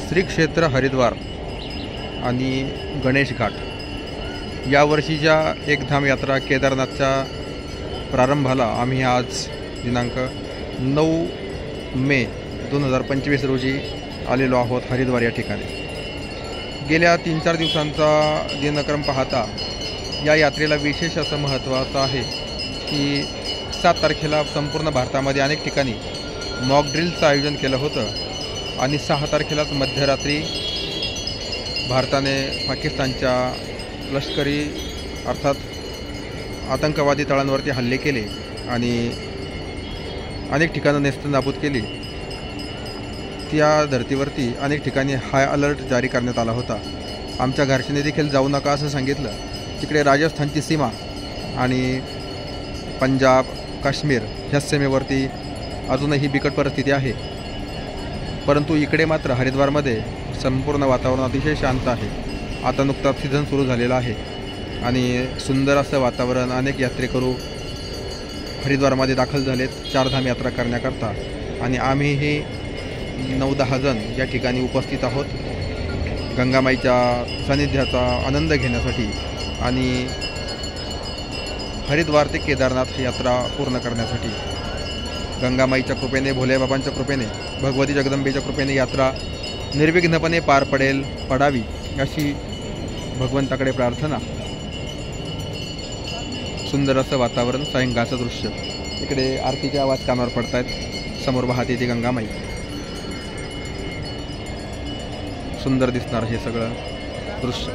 श्री क्षेत्र हरिद्वार आणि गणेश घाट या वर्षीच्या एकधाम यात्रा केदारनाथच्या प्रारंभाला आम्ही आज दिनांक 9 मे 2025 रोजी आलेलो आहोत हरिद्वार या ठिकाणी। गेल्या 3-4 दिवसांचा दिनक्रम पाहता या यात्रेला विशेष असं महत्त्वाचं आहे की 7 तारखेला संपूर्ण भारतामध्ये अनेक ठिकाणी मॉक ड्रिलचं आयोजन केलं होतं आणि 6 तारखेलाच मध्यरात्री भारताने पाकिस्तानच्या लष्करी अर्थात आतंकवादी तळांवरती हल्ले केले आणि अनेक ठिकाणं नेस्तनाबूत केली। त्या धर्तीवरती अनेक ठिकाणी हाय अलर्ट जारी करण्यात आला होता। आमच्या घरच्यांनी देखील जाऊ नका असं सांगितलं। तिकडे राजस्थानची सीमा आणि पंजाब काश्मीर ह्या सीमेवरती अजूनही बिकट परिस्थिती आहे, परंतु इकडे मात्र हरिद्वारमध्ये संपूर्ण वातावरण अतिशय शांत आहे। आता नुकताच सीझन सुरू झालेला आहे आणि सुंदर असं वातावरण। अनेक यात्रेकरू हरिद्वारमध्ये दाखल झालेत 4 धाम यात्रा करण्याकरता आणि आम्हीही 9-10 जण या ठिकाणी उपस्थित आहोत गंगामाईच्या सानिध्याचा आनंद घेण्यासाठी आणि हरिद्वार ते केदारनाथ यात्रा पूर्ण करण्यासाठी। गंगामाईच्या कृपेने, भोलेबाबांच्या कृपेने, भगवती जगदंबेच्या कृपेने यात्रा निर्विघ्नपणे पार पडावी अशी भगवंताकडे प्रार्थना। सुंदर असं वातावरण, सायंकाळचं दृश्य, इकडे आरतीचे आवाज कानावर पडत आहेत, समोर वाहते ती गंगामाई। सुंदर दिसणार हे सगळं दृश्य।